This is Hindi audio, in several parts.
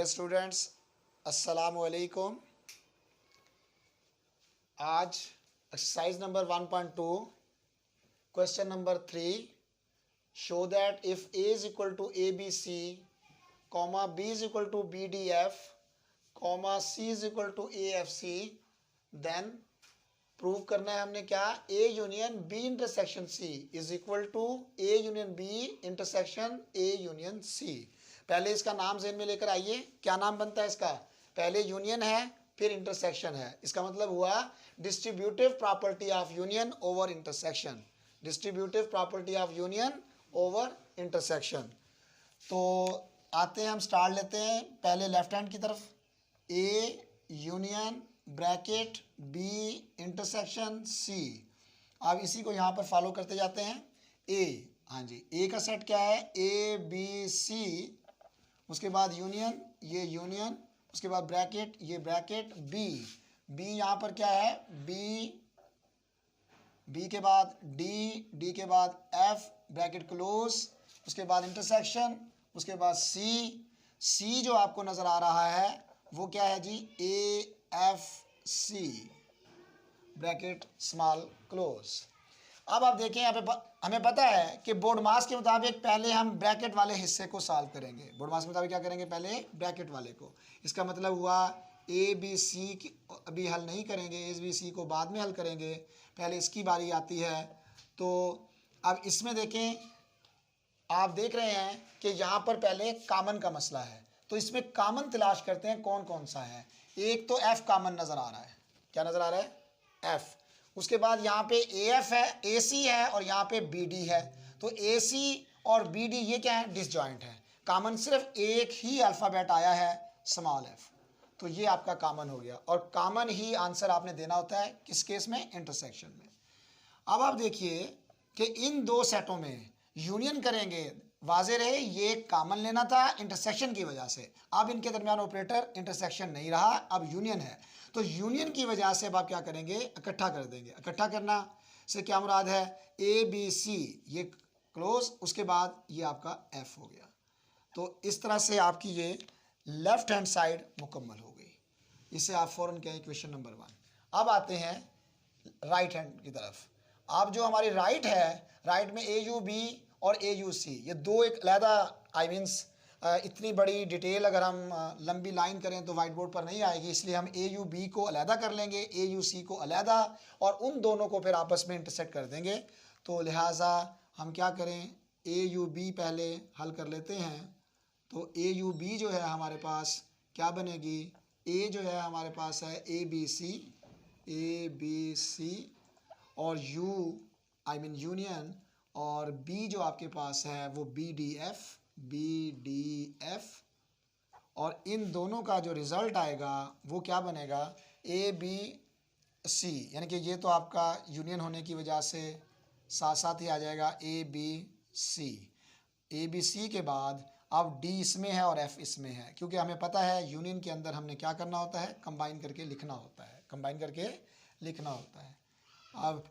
स्टूडेंट्स, अस्सलामु अलैकुम। आज exercise number 1.2 question number 3, show that if A is equal to A B C comma B is equal to B D F comma C is equal to A F C, then prove करना है हमने क्या, A union B intersection C is equal to A union B intersection A union C. पहले इसका नाम ज़हन में लेकर आइए, क्या नाम बनता है इसका, पहले यूनियन है फिर इंटरसेक्शन है। इसका मतलब हुआ distributive property of union over intersection, distributive property of union over intersection. तो आते हैं, हम स्टार्ट लेते हैं पहले लेफ्ट हैंड की तरफ, A union bracket B intersection C. अब इसी को यहाँ पर फॉलो करते जाते हैं। ए, हाँ जी, ए का सेट क्या है, ए बी सी, उसके बाद यूनियन, ये यूनियन, उसके बाद ब्रैकेट, ये ब्रैकेट, बी, बी यहाँ पर क्या है, बी, बी के बाद डी, डी के बाद एफ ब्रैकेट क्लोज, उसके बाद इंटरसेक्शन, उसके बाद सी, सी जो आपको नज़र आ रहा है वो क्या है जी, A F C bracket small close. अब आप देखें यहाँ पे हमें पता है कि बोर्ड मास के मुताबिक पहले हम ब्रैकेट वाले हिस्से को सॉल्व करेंगे। बोर्ड मास के मुताबिक क्या करेंगे, पहले ब्रैकेट वाले को। इसका मतलब हुआ ए बी सी की अभी हल नहीं करेंगे, ए बी सी को बाद में हल करेंगे, पहले इसकी बारी आती है। तो अब इसमें देखें, आप देख रहे हैं कि यहाँ पर पहले कॉमन का मसला है, तो इसमें कॉमन तलाश करते हैं कौन कौन सा है। एक तो एफ कॉमन नज़र आ रहा है, क्या नज़र आ रहा है, एफ। उसके बाद यहाँ पे ए एफ है, ए सी है और यहाँ पे बी डी है। तो ए सी और बी डी ये क्या है, डिसजॉइंट है। कॉमन सिर्फ एक ही अल्फ़ाबेट आया है, स्मॉल एफ, तो ये आपका कॉमन हो गया। और कॉमन ही आंसर आपने देना होता है किस केस में, इंटरसेक्शन में। अब आप देखिए कि इन दो सेटों में यूनियन करेंगे, वाज़े रहे ये कॉमन लेना था इंटरसेक्शन की वजह से, अब इनके दरमियान ऑपरेटर इंटरसेक्शन नहीं रहा, अब यूनियन है। तो यूनियन की वजह से अब आप क्या करेंगे, इकट्ठा कर देंगे। इकट्ठा करना से क्या मुराद है, ए बी सी ये क्लोज, उसके बाद ये आपका एफ हो गया। तो इस तरह से आपकी ये लेफ्ट हैंड साइड मुकम्मल हो गई। इसे आप फ़ौरन कहें क्वेश्चन नंबर 1। अब आते हैं राइट हैंड की तरफ। अब जो हमारी राइट है, राइट में ए यू बी और ए यू सी, ये दो एक अलहदा, आई मीन्स इतनी बड़ी डिटेल अगर हम लंबी लाइन करें तो वाइट बोर्ड पर नहीं आएगी, इसलिए हम ए यू बी को अलहदा कर लेंगे, ए यू सी को अलहदा, और उन दोनों को फिर आपस में इंटरसेक्ट कर देंगे। तो लिहाजा हम क्या करें, ए यू बी पहले हल कर लेते हैं। तो ए यू बी जो है हमारे पास क्या बनेगी, ए जो है हमारे पास है ए बी सी और यू आई मीन यूनियन, और बी जो आपके पास है वो बी डी एफ, और इन दोनों का जो रिज़ल्ट आएगा वो क्या बनेगा, ए बी सी, यानी कि ये तो आपका यूनियन होने की वजह से साथ साथ ही आ जाएगा ए बी सी। ए बी सी के बाद अब डी इसमें है और एफ इसमें है, क्योंकि हमें पता है यूनियन के अंदर हमने क्या करना होता है, कंबाइन करके लिखना होता है, कंबाइन करके लिखना होता है। अब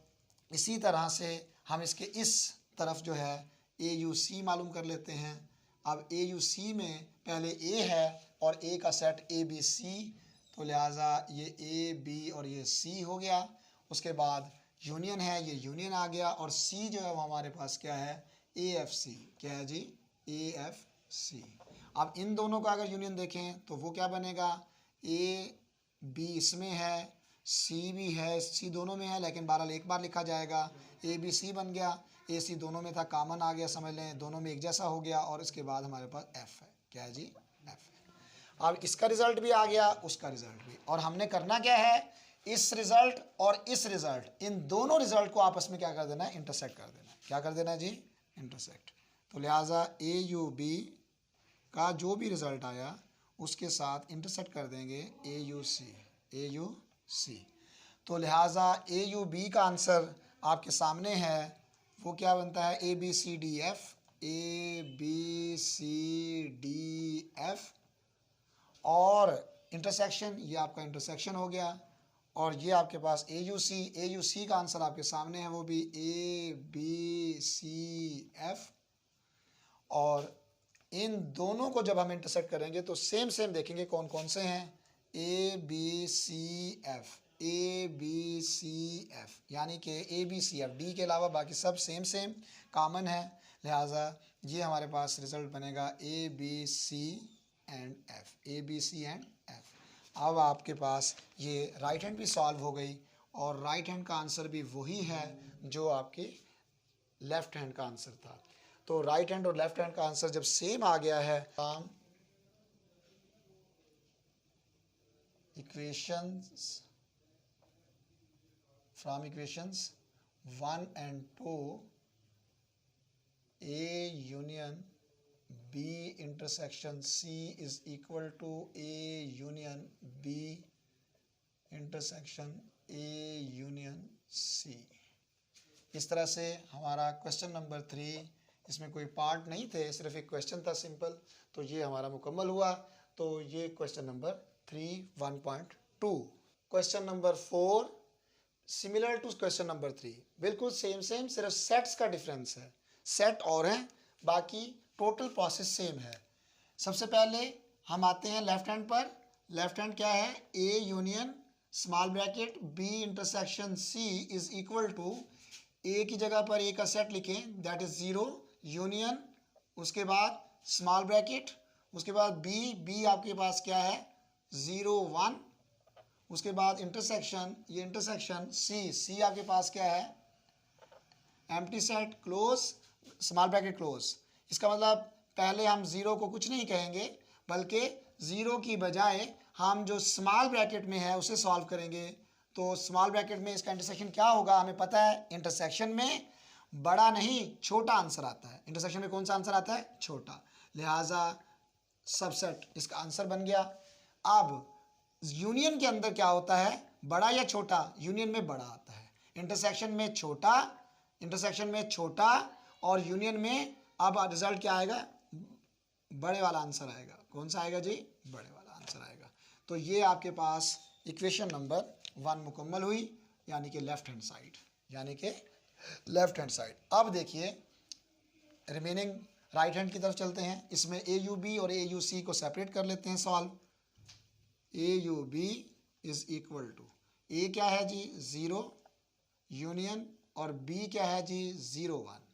इसी तरह से हम इसके इस तरफ जो है ए यू सी मालूम कर लेते हैं। अब ए यू सी में पहले ए है और ए का सेट ए बी सी, तो लिहाजा ये ए बी और ये सी हो गया। उसके बाद यूनियन है, ये यूनियन आ गया, और सी जो है वो हमारे पास क्या है, ए एफ सी, क्या है जी, ए एफ सी। अब इन दोनों का अगर यूनियन देखें तो वो क्या बनेगा, ए बी इसमें है, सी भी है, सी दोनों में है, लेकिन बहरहाल एक बार लिखा जाएगा, ए बी सी बन गया, ए सी दोनों में था, कॉमन आ गया, समझ लें दोनों में एक जैसा हो गया, और इसके बाद हमारे पास एफ है, क्या है जी, एफ है। अब इसका रिज़ल्ट भी आ गया, उसका रिज़ल्ट भी, और हमने करना क्या है, इस रिज़ल्ट और इस रिज़ल्ट, इन दोनों रिज़ल्ट को आपस में क्या कर देना है, इंटरसेक्ट कर देना है। क्या कर देना है जी, इंटरसेक्ट। तो लिहाजा ए यू बी का जो भी रिज़ल्ट आया उसके साथ इंटरसेक्ट कर देंगे ए यू सी। तो लिहाजा ए यू बी का आंसर आपके सामने है, वो क्या बनता है, A B C D F, A B C D F, और इंटरसेक्शन, ये आपका इंटरसेक्शन हो गया। और ये आपके पास ए यू सी का आंसर आपके सामने है, वो भी ए बी सी एफ, और इन दोनों को जब हम इंटरसेक्ट करेंगे तो सेम सेम देखेंगे कौन कौन से हैं, A B C F, A B C F, यानी कि A B C F, D के अलावा बाकी सब सेम सेम कॉमन है, लिहाजा ये हमारे पास रिजल्ट बनेगा A B C and F, A B C and F. अब आपके पास ये राइट हैंड भी सॉल्व हो गई और राइट हैंड का आंसर भी वही है जो आपके लेफ्ट हैंड का आंसर था। तो राइट हैंड और लेफ्ट हैंड का आंसर जब सेम आ गया है, equations from equations 1 and 2 A union B intersection C is equal to A union B intersection A union C। इस तरह से हमारा क्वेश्चन नंबर 3, इसमें कोई पार्ट नहीं थे, सिर्फ एक क्वेश्चन था सिंपल, तो ये हमारा मुकम्मल हुआ। तो ये question number 3 1.2। Question number 4 similar to question number 3, बिल्कुल सेम सेम, सिर्फ सेट्स का डिफरेंस है, सेट और हैं, बाकी टोटल प्रोसेस सेम है। सबसे पहले हम आते हैं लेफ्ट हैंड पर। लेफ्ट हैंड क्या है, A union small bracket B intersection C is equal to, A की जगह पर ए का सेट लिखें दैट इज 0 यूनियन, उसके बाद स्मॉल ब्रैकेट, उसके बाद बी, बी आपके पास क्या है 0 1, उसके बाद इंटरसेक्शन, ये इंटरसेक्शन सी, सी आपके पास क्या है empty set close small bracket close. इसका मतलब पहले हम 0 को कुछ नहीं कहेंगे, बल्कि 0 की बजाय हम जो स्मॉल ब्रैकेट में है उसे सॉल्व करेंगे। तो स्मॉल ब्रैकेट में इसका इंटरसेक्शन क्या होगा हमें पता है, इंटरसेक्शन में बड़ा नहीं छोटा आंसर आता है। इंटरसेक्शन में कौन सा आंसर आता है, छोटा, लिहाजा सबसेट इसका आंसर बन गया। अब यूनियन के अंदर क्या होता है, बड़ा या छोटा, यूनियन में बड़ा आता है, इंटरसेक्शन में छोटा, इंटरसेक्शन में छोटा, और यूनियन में अब रिजल्ट क्या आएगा, बड़े वाला आंसर आएगा। कौन सा आएगा जी, बड़े वाला आंसर आएगा। तो ये आपके पास इक्वेशन नंबर 1 मुकम्मल हुई, यानी कि लेफ्ट हैंड साइड, यानी कि लेफ्ट हैंड साइड। अब देखिए रिमेनिंग राइट हैंड की तरफ चलते हैं। इसमें ए यू बी और ए यू सी को सेपरेट कर लेते हैं solve. A U B is equal to, A क्या है जी 0 यूनियन, और बी क्या है जी 0 1।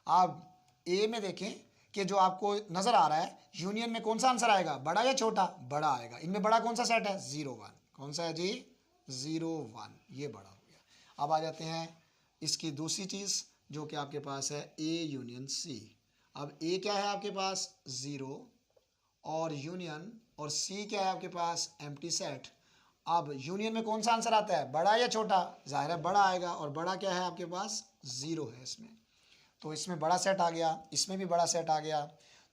अब ए में देखें कि जो आपको नजर आ रहा है यूनियन में कौन सा आंसर आएगा, बड़ा या छोटा, बड़ा आएगा। इनमें बड़ा कौन सा सेट है 0 1, कौन सा है जी 0 1, ये बड़ा हो गया। अब आ जाते हैं इसकी दूसरी चीज जो कि आपके पास है ए यूनियन सी। अब ए क्या है आपके पास 0 और यूनियन, और सी क्या है आपके पास एम्प्टी सेट। अब यूनियन में कौन सा आंसर आता है, बड़ा या छोटा, जाहिर है बड़ा आएगा, और बड़ा क्या है आपके पास 0 है इसमें, तो इसमें बड़ा सेट आ गया, इसमें भी बड़ा सेट आ गया।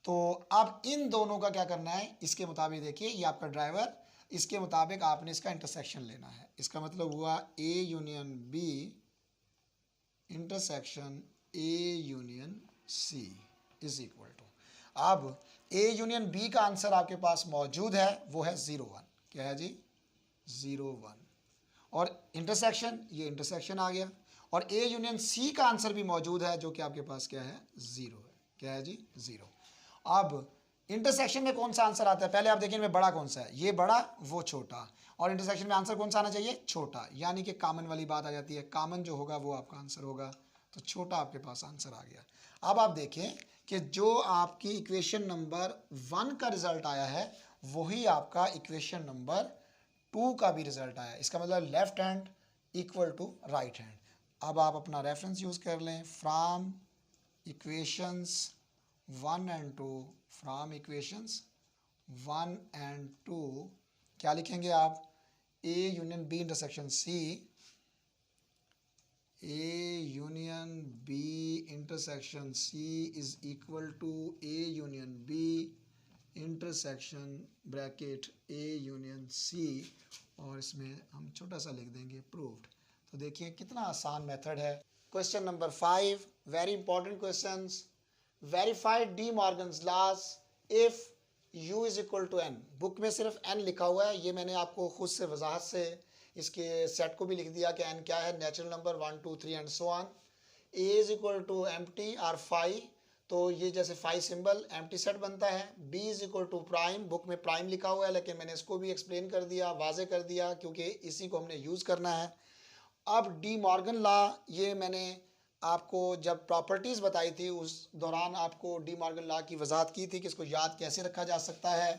तो अब इन दोनों का क्या करना है, इसके मुताबिक देखिए ये आपका ड्राइवर, इसके मुताबिक आपने इसका इंटरसेक्शन लेना है। इसका मतलब हुआ A union B intersection A union C is equal to, अब ए यूनियन बी का आंसर आपके पास मौजूद है, वो है 0 1, क्या है जी 0 1, और इंटरसेक्शन, ये इंटरसेक्शन आ गया, और ए यूनियन सी का आंसर भी मौजूद है जो कि आपके पास क्या है 0 है, क्या है जी 0। अब इंटरसेक्शन में कौन सा आंसर आता है, पहले आप देखिए इनमें बड़ा कौन सा है, ये बड़ा वो छोटा, और इंटरसेक्शन में आंसर कौन सा आना चाहिए, छोटा, यानी कि कॉमन वाली बात आ जाती है, कॉमन जो होगा वो आपका आंसर होगा, तो छोटा आपके पास आंसर आ गया। अब आप देखें कि जो आपकी इक्वेशन नंबर 1 का रिजल्ट आया है वही आपका इक्वेशन नंबर 2 का भी रिजल्ट आया। इसका मतलब left hand equal to right hand. अब आप अपना रेफरेंस यूज कर लें, from equations 1 and 2, from equations 1 and 2 क्या लिखेंगे आप, A union B intersection C, A union B intersection C is equal to A union B intersection bracket A union C, और इसमें हम छोटा सा लिख देंगे प्रूव्ड। तो देखिए कितना आसान मेथड है। Question number 5, very important questions. Verified De Morgan's laws if u is equal to n। Book में सिर्फ n लिखा हुआ है, ये मैंने आपको खुद से वजाहत से इसके सेट को भी लिख दिया कि n क्या है, natural number 1 2 3 and so on. a is equal to empty और फाई, तो ये जैसे 5 सिंबल एम्प्टी सेट बनता है। b is equal to prime, book में प्राइम लिखा हुआ है लेकिन मैंने इसको भी एक्सप्लेन कर दिया, वाजे कर दिया, क्योंकि इसी को हमने यूज़ करना है। अब डी मॉर्गन लॉ, ये मैंने आपको जब प्रॉपर्टीज़ बताई थी उस दौरान आपको डी मॉर्गन लॉ की वजाहत की थी कि इसको याद कैसे रखा जा सकता है।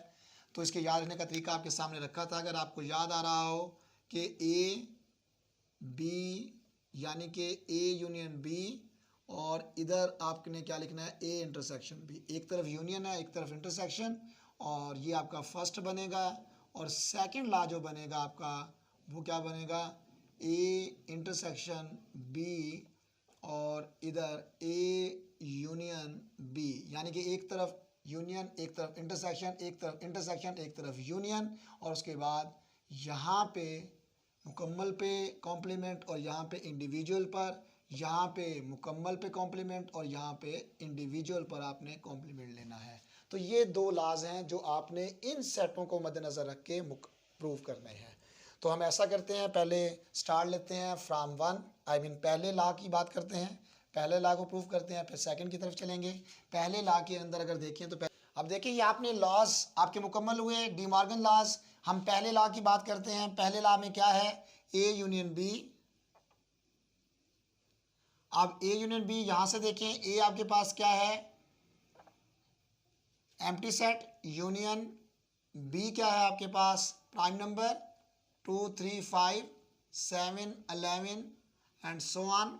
तो इसके याद रखने का तरीका आपके सामने रखा था। अगर आपको याद आ रहा हो कि ए बी यानी कि ए यूनियन बी, और इधर आपने क्या लिखना है, ए इंटरसेक्शन बी। एक तरफ यूनियन है, एक तरफ इंटरसेक्शन, और ये आपका फर्स्ट बनेगा। और सेकंड लॉ जो बनेगा आपका वो क्या बनेगा, ए इंटरसेक्शन बी और इधर ए यूनियन बी, यानी कि एक तरफ यूनियन, एक तरफ इंटरसेक्शन, एक तरफ इंटरसेक्शन, एक तरफ यूनियन, और उसके बाद यहाँ पे मुकम्मल पे कॉम्प्लीमेंट और यहाँ पे इंडिविजुअल पर, यहाँ पे मुकम्मल पे कॉम्प्लीमेंट और यहाँ पे इंडिविजुअल पर आपने कॉम्प्लीमेंट लेना है। तो ये दो लाज हैं जो आपने इन सेटों को मद्देनज़र रख के प्रूव करने हैं। तो हम ऐसा करते हैं, पहले स्टार्ट लेते हैं फ्राम वन, आई मीन पहले लॉ की बात करते हैं, पहले लॉ को प्रूव करते हैं, फिर सेकंड की तरफ चलेंगे। पहले लॉ के अंदर अगर देखें तो अब देखिए ये आपने लॉज आपके मुकम्मल हुए, डी मॉर्गन लॉज। हम पहले लॉ की बात करते हैं। पहले लॉ में क्या है, ए यूनियन बी। अब ए यूनियन बी यहां से देखें, ए आपके पास क्या है, एम्प्टी सेट, यूनियन बी क्या है आपके पास, prime number 2 3 5 7 11 and so on.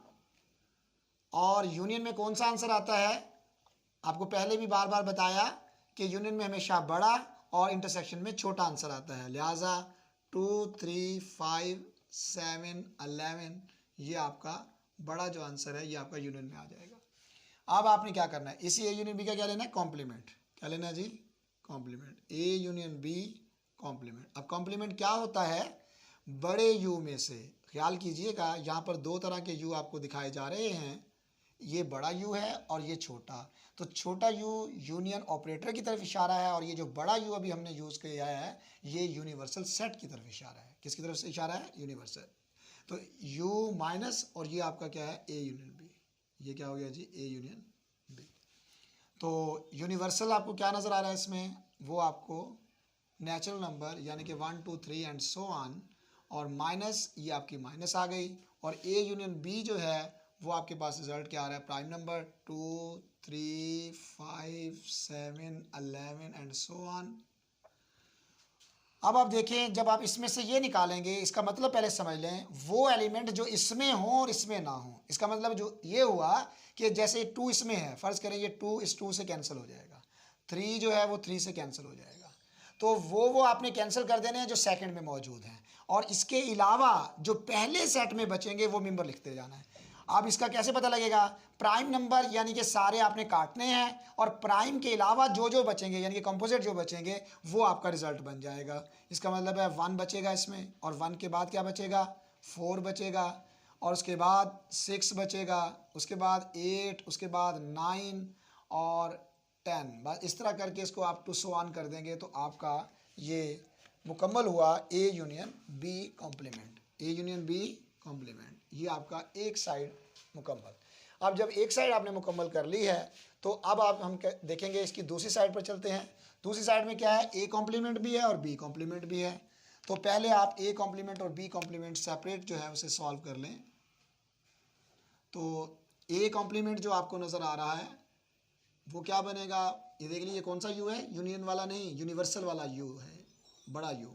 और यूनियन में कौन सा आंसर आता है, आपको पहले भी बार बार बताया कि यूनियन में हमेशा बड़ा और इंटरसेक्शन में छोटा आंसर आता है, लिहाजा 2 3 5 7 11 ये आपका बड़ा जो आंसर है ये आपका यूनियन में आ जाएगा। अब आपने क्या करना है, इसी ए यूनियन बी का क्या लेना है, कॉम्प्लीमेंट। क्या लेना है जी, complement, A union B complement. अब कॉम्प्लीमेंट क्या होता है, बड़े यू में से, ख्याल कीजिएगा यहाँ पर दो तरह के यू आपको दिखाए जा रहे हैं, ये बड़ा यू है और ये छोटा। तो छोटा यू यूनियन ऑपरेटर की तरफ इशारा है, और ये जो बड़ा यू अभी हमने यूज़ किया है ये यूनिवर्सल सेट की तरफ इशारा है। किसकी तरफ से इशारा है, यूनिवर्सल। तो यू माइनस और ये आपका क्या है, ए यूनियन बी। ये क्या हो गया जी, ए यूनियन बी। तो यूनिवर्सल आपको क्या नज़र आ रहा है इसमें, वो आपको नेचुरल नंबर यानी कि 1 2 3 एंड सो ऑन, और माइनस ये आपकी माइनस आ गई। और ए यूनियन बी जो है वो आपके पास रिजल्ट क्या आ रहा है, prime number 2 3 5 7 11 and so on. अब आप देखें, जब आप इसमें से ये निकालेंगे, इसका मतलब पहले समझ लें, वो एलिमेंट जो इसमें हो और इसमें ना हो। इसका मतलब जो ये हुआ कि जैसे 2 इसमें है, फ़र्ज़ करें ये 2 इस 2 से कैंसिल हो जाएगा, 3 जो है वो 3 से कैंसिल हो जाएगा। तो वो आपने कैंसिल कर देने हैं जो सेकंड में मौजूद हैं, और इसके अलावा जो पहले सेट में बचेंगे वो मेंबर लिखते जाना है। अब इसका कैसे पता लगेगा, प्राइम नंबर यानी कि सारे आपने काटने हैं, और प्राइम के अलावा जो जो बचेंगे यानी कि कंपोजिट जो बचेंगे वो आपका रिजल्ट बन जाएगा। इसका मतलब है 1 बचेगा इसमें, और 1 के बाद क्या बचेगा, 4 बचेगा, और उसके बाद 6 बचेगा, उसके बाद 8, उसके बाद 9 और 10। बस इस तरह करके इसको आप टू सो ऑन कर देंगे तो आपका ये मुकम्मल हुआ A union B complement. A union B complement, ये आपका एक साइड मुकम्मल। अब जब एक साइड आपने मुकम्मल कर ली है तो अब आप हम देखेंगे इसकी दूसरी साइड पर चलते हैं। दूसरी साइड में क्या है, ए कॉम्प्लीमेंट भी है और बी कॉम्प्लीमेंट भी है। तो पहले आप ए कॉम्प्लीमेंट और बी कॉम्प्लीमेंट सेपरेट जो है उसे सॉल्व कर लें। तो ए कॉम्प्लीमेंट जो आपको नज़र आ रहा है वो क्या बनेगा, ये देख लीजिए कौन सा यू है, यूनियन वाला नहीं, यूनिवर्सल वाला यू है, बड़ा यू।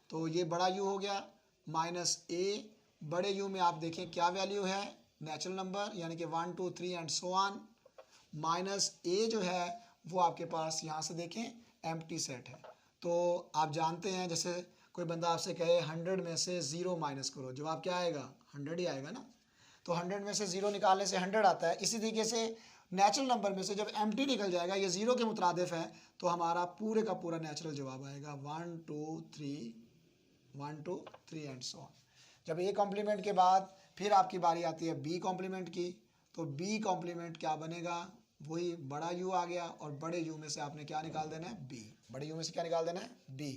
तो ये बड़ा यू हो गया माइनस ए। बड़े यू में आप देखें क्या वैल्यू है, नेचुरल नंबर यानी कि 1 2 3 एंड सो ऑन, माइनस ए जो है वो आपके पास यहाँ से देखें एम्प्टी सेट है। तो आप जानते हैं जैसे कोई बंदा आपसे कहे 100 में से 0 माइनस करो, जवाब क्या आएगा, 100 ही आएगा ना। तो 100 में से 0 निकालने से 100 आता है। इसी तरीके से नेचुरल नंबर में से जब एम्प्टी निकल जाएगा, ये 0 के मुतरादिफ है, तो हमारा पूरे का पूरा नेचुरल जवाब आएगा 1 2 3 एंड सो ऑन। जब ए कॉम्प्लीमेंट के बाद फिर आपकी बारी आती है बी कॉम्प्लीमेंट की, तो बी कॉम्प्लीमेंट क्या बनेगा, वही बड़ा यू आ गया, और बड़े यू में से आपने क्या निकाल देना है, बी। बड़े यू में से क्या निकाल देना है, बी।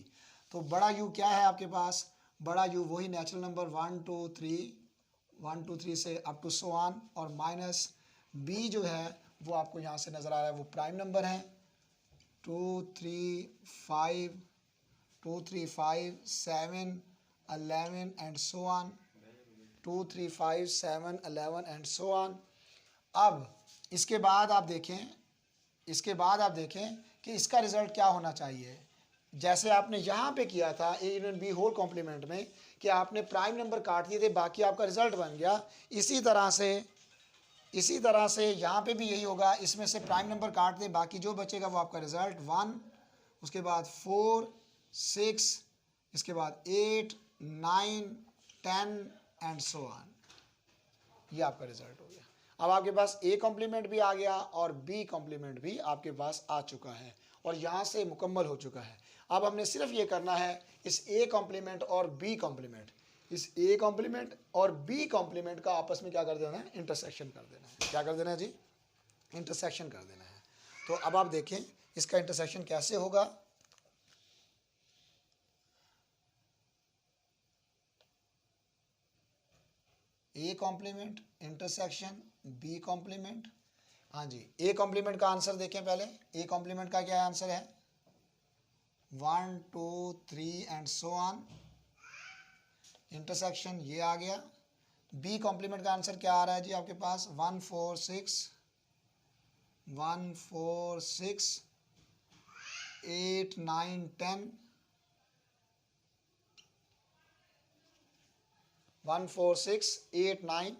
तो बड़ा यू क्या है आपके पास, बड़ा यू वही नेचुरल नंबर 1 2 3 से अप टू सो ऑन, और माइनस बी जो है वो आपको यहाँ से नज़र आ रहा है, वो प्राइम नंबर हैं 2 3 5 2 3 5 7 11 and so on 2 3 5 7 11 and so on. अब इसके बाद आप देखें कि इसका रिज़ल्ट क्या होना चाहिए। जैसे आपने यहाँ पे किया था A union B whole complement में कि आपने प्राइम नंबर काट दिए थे, बाकी आपका रिज़ल्ट बन गया। इसी तरह से यहाँ पे भी यही होगा, इसमें से प्राइम नंबर काट दे, बाकी जो बचेगा वो आपका रिज़ल्ट 1, उसके बाद 4 6, इसके बाद 8 9 10 एंड सो ऑन। ये आपका रिज़ल्ट हो गया। अब आपके पास ए कॉम्प्लीमेंट भी आ गया और बी कॉम्प्लीमेंट भी आपके पास आ चुका है और यहाँ से मुकम्मल हो चुका है। अब हमने सिर्फ ये करना है, इस ए कॉम्प्लीमेंट और बी कॉम्प्लीमेंट, इस ए कॉम्प्लीमेंट और बी कॉम्प्लीमेंट का आपस में क्या कर देना है, इंटरसेक्शन कर देना है। क्या कर देना है जी, इंटरसेक्शन कर देना है। तो अब आप देखें इसका इंटरसेक्शन कैसे होगा। A complement intersection B complement. हाँ जी, ए कॉम्प्लीमेंट का आंसर देखें पहले। ए कॉम्प्लीमेंट का क्या आंसर है, 1 2 3 एंड सो ऑन। इंटरसेक्शन ये आ गया। बी कॉम्प्लीमेंट का आंसर क्या आ रहा है जी आपके पास, 1 4 6 1 4 6 8 9 10 1 4 6 8 9।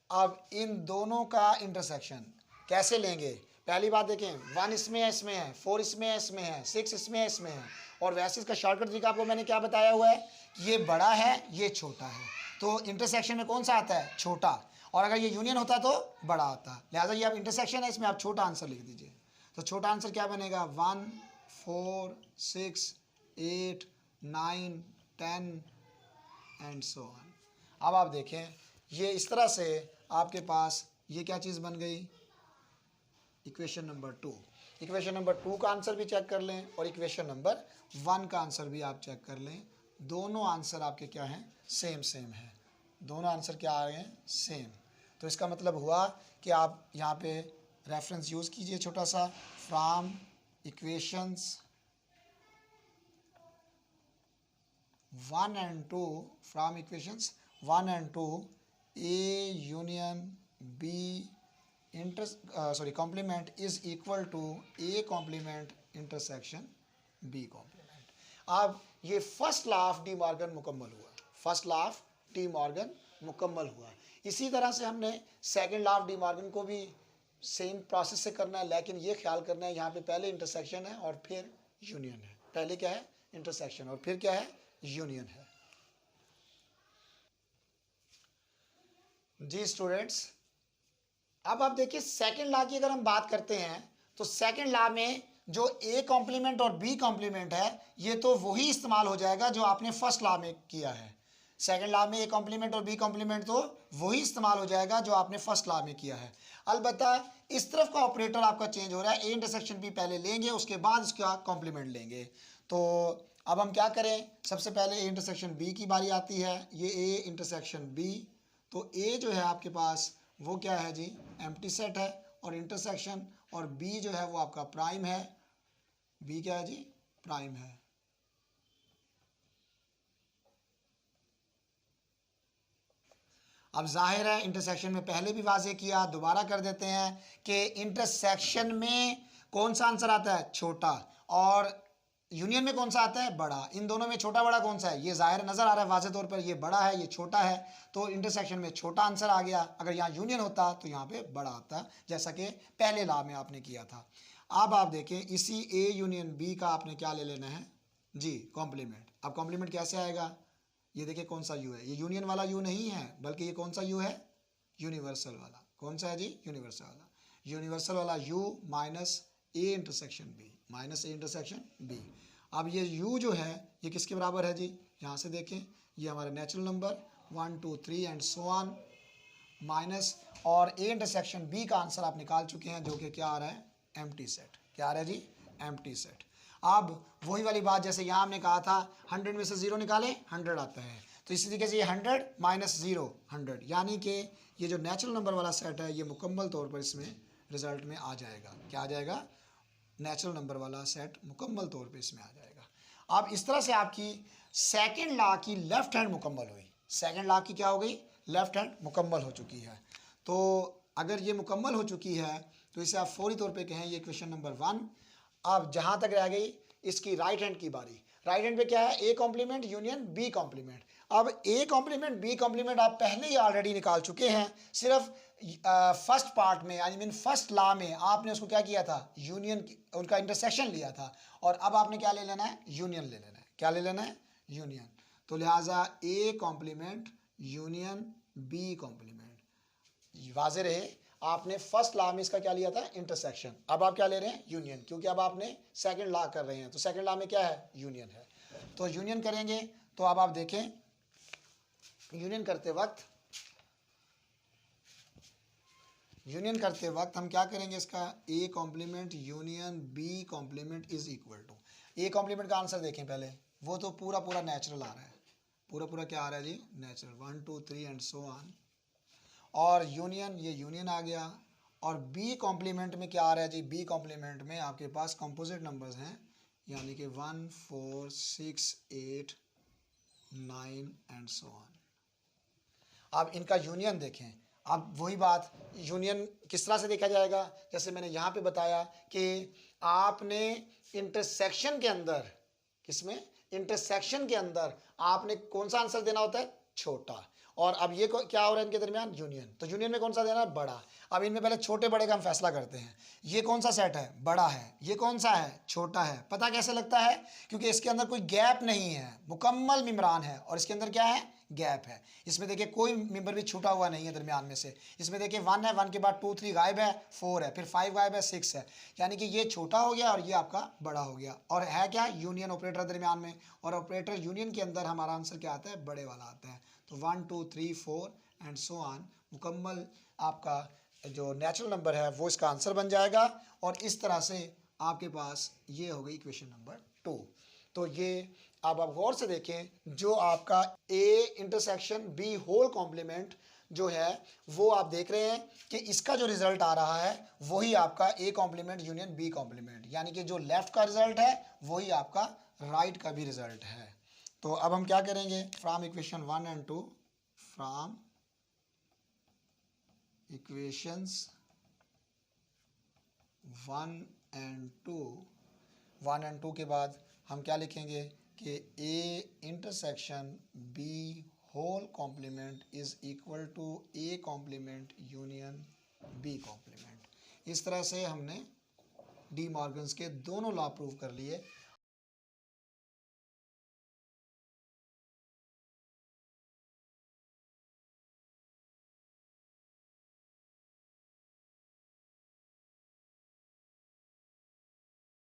अब इन दोनों का इंटरसेक्शन कैसे लेंगे। पहली बात देखें, 1 इसमें है, इसमें है, 4 इसमें है, इसमें है, 6 इसमें है, इसमें है। और वैसे इसका शॉर्टकट तरीका आपको मैंने क्या बताया हुआ है कि ये बड़ा है, ये छोटा है, तो इंटरसेक्शन में कौन सा आता है, छोटा। और अगर ये यूनियन होता तो बड़ा आता। लिहाजा ये आप इंटरसेक्शन है, इसमें आप छोटा आंसर लिख दीजिए। तो छोटा आंसर क्या बनेगा, 1 4 6 8 9 10 एंड सो ऑन। अब आप देखें ये इस तरह से आपके पास ये क्या चीज़ बन गई, इक्वेशन नंबर 2। इक्वेशन नंबर 2 का आंसर भी चेक कर लें और इक्वेशन नंबर 1 का आंसर भी आप चेक कर लें। दोनों आंसर आपके क्या हैं, सेम है। दोनों आंसर क्या आ रहे हैं, सेम। तो इसका मतलब हुआ कि आप यहाँ पे रेफरेंस यूज़ कीजिए छोटा सा, from equations 1 and 2, from equations 1 and 2 A union B complement is equal to A complement intersection B complement। अब ये first law of De Morgan मुकम्मल हुआ, first law of De Morgan मुकम्मल हुआ। इसी तरह से हमने second law of De Morgan को भी सेम प्रोसेस से करना है, लेकिन ये ख्याल करना है यहाँ पे पहले इंटरसेक्शन है और फिर यूनियन है। पहले क्या है, इंटरसेक्शन, और फिर क्या है, यूनियन है। जी स्टूडेंट्स, अब आप देखिए सेकंड लॉ की अगर हम बात करते हैं तो सेकंड लॉ में जो ए कॉम्प्लीमेंट और बी कॉम्प्लीमेंट है ये तो वही इस्तेमाल हो जाएगा जो आपने फर्स्ट लॉ में किया है। सेकंड लॉ में ए कॉम्प्लीमेंट और बी कॉम्प्लीमेंट तो वही इस्तेमाल हो जाएगा जो आपने फर्स्ट लॉ में किया है। अलबत्ता इस तरफ का ऑपरेटर आपका चेंज हो रहा है, ए इंटरसेक्शन बी पहले लेंगे, उसके बाद इसका कॉम्प्लीमेंट लेंगे। तो अब हम क्या करें, सबसे पहले ए इंटरसेक्शन बी की बारी आती है। ये ए इंटरसेक्शन बी, तो ए जो है आपके पास वो क्या है जी, एम्प्टी सेट है, और इंटरसेक्शन, और बी जो है वो आपका प्राइम है। बी क्या है जी, प्राइम है। अब जाहिर है इंटरसेक्शन में पहले भी वाजे किया, दोबारा कर देते हैं कि इंटरसेक्शन में कौन सा आंसर आता है, छोटा, और यूनियन में कौन सा आता है, बड़ा। इन दोनों में छोटा बड़ा कौन सा है, ये जाहिर नज़र आ रहा है वाज़े तौर पर, ये बड़ा है, ये छोटा है, तो इंटरसेक्शन में छोटा आंसर आ गया। अगर यहाँ यूनियन होता तो यहाँ पे बड़ा आता, जैसा कि पहले लॉ में आपने किया था। अब आप देखें इसी ए यूनियन बी का आपने क्या ले लेना है जी, कॉम्प्लीमेंट। अब कॉम्प्लीमेंट कैसे आएगा, ये देखिए कौन सा यू है, ये यूनियन वाला यू नहीं है, बल्कि ये कौन सा यू है, यूनिवर्सल वाला। कौन सा है जी, यूनिवर्सल वाला। यूनिवर्सल वाला U minus A intersection B, minus A intersection B. अब ये u जो है ये किसके बराबर है जी, यहाँ से देखें ये हमारा natural number 1 2 3 and so on, minus, और ए इंटरसेक्शन b का आंसर आप निकाल चुके हैं जो कि क्या आ रहा है, एम्प्टी सेट। क्या आ रहा है जी, एम्प्टी सेट। अब वही वाली बात जैसे यहाँ हमने कहा था 100 में से 0 निकाले 100 आता है, तो इसी तरीके से ये 100 माइनस 0 100, यानी कि ये जो नेचुरल नंबर वाला सेट है ये मुकम्मल तौर पर इसमें रिजल्ट में आ जाएगा। क्या आ जाएगा? नेचुरल नंबर वाला सेट मुकम्मल तौर पे इसमें आ जाएगा। अब इस तरह से आपकी सेकंड लॉ की लेफ्ट हैंड मुकम्मल हुई। सेकंड लॉ की क्या हो गई? लेफ्ट हैंड मुकम्मल हो चुकी है। तो अगर ये मुकम्मल हो चुकी है तो इसे आप फौरी तौर पे कहें ये इक्वेशन नंबर 1। अब जहाँ तक रह गई इसकी राइट हैंड की बारी। राइट हैंड पे क्या है? A complement union B complement. अब ए कॉम्प्लीमेंट बी कॉम्प्लीमेंट आप पहले ही ऑलरेडी निकाल चुके हैं। सिर्फ फर्स्ट पार्ट में आई मीन फर्स्ट लॉ में आपने उसको क्या किया था? यूनियन, उनका इंटरसेक्शन लिया था। और अब आपने क्या ले लेना है? यूनियन ले लेना है। क्या ले लेना है? यूनियन। तो लिहाजा A complement union B complement. वाज़ेह रहे, आपने फर्स्ट लॉ में इसका क्या लिया था? इंटरसेक्शन। अब आप क्या ले रहे हैं? यूनियन, क्योंकि अब आपने सेकंड लॉ कर रहे हैं तो सेकंड लॉ में क्या है? यूनियन है। तो यूनियन करेंगे तो अब आप देखें यूनियन करते वक्त हम क्या करेंगे? इसका A complement union B complement is equal to, A complement का आंसर देखें पहले, वो तो पूरा पूरा नेचुरल आ रहा है। पूरा क्या आ रहा है जी? नेचुरल। 1 2 3 and so on. और यूनियन, ये यूनियन आ गया। और बी कॉम्प्लीमेंट में क्या आ रहा है जी? बी कॉम्प्लीमेंट में आपके पास कंपोजिट नंबर्स हैं, यानी कि 1 4 6 8 9 एंड सो ऑन। अब इनका यूनियन देखें। अब वही बात, यूनियन किस तरह से देखा जाएगा? जैसे मैंने यहाँ पे बताया कि आपने इंटरसेक्शन के अंदर, किसमें? इंटरसेक्शन के अंदर आपने कौन सा आंसर देना होता है? छोटा। और अब ये क्या हो रहा है इनके दरमियान? यूनियन। तो यूनियन में कौन सा देना है? बड़ा। अब इनमें पहले छोटे बड़े का हम फैसला करते हैं। ये कौन सा सेट है? बड़ा है। ये कौन सा है? छोटा है। पता कैसे लगता है? क्योंकि इसके अंदर कोई गैप नहीं है, मुकम्मल मिमरान है। और इसके अंदर क्या है? गैप है। इसमें देखिए कोई मेंबर भी छूटा हुआ नहीं है दरमियान में से। इसमें देखिए 1 है, 1 के बाद 2 3 गायब है, 4 है, फिर 5 गायब है, 6 है। यानी कि ये छोटा हो गया और ये आपका बड़ा हो गया। और है क्या? यूनियन ऑपरेटर दरमियान में। और ऑपरेटर यूनियन के अंदर हमारा आंसर क्या आता है? बड़े वाला आता है। तो 1 2 3 4 एंड सो ऑन, मुकम्मल आपका जो नेचुरल नंबर है वो इसका आंसर बन जाएगा। और इस तरह से आपके पास ये हो गई इक्वेशन नंबर 2। तो ये अब आप गौर से देखें, जो आपका A intersection B whole complement जो है वो आप देख रहे हैं कि इसका जो रिजल्ट आ रहा है वही आपका A complement union B complement, यानी कि जो लेफ्ट का रिजल्ट है वही आपका राइट का भी रिजल्ट है। तो अब हम क्या करेंगे? From equation 1 and 2, from equations 1 and 2 के बाद हम क्या लिखेंगे कि A intersection B whole complement is equal to A complement union B complement. इस तरह से हमने डी मॉर्गन्स के दोनों लॉ प्रूव कर लिए।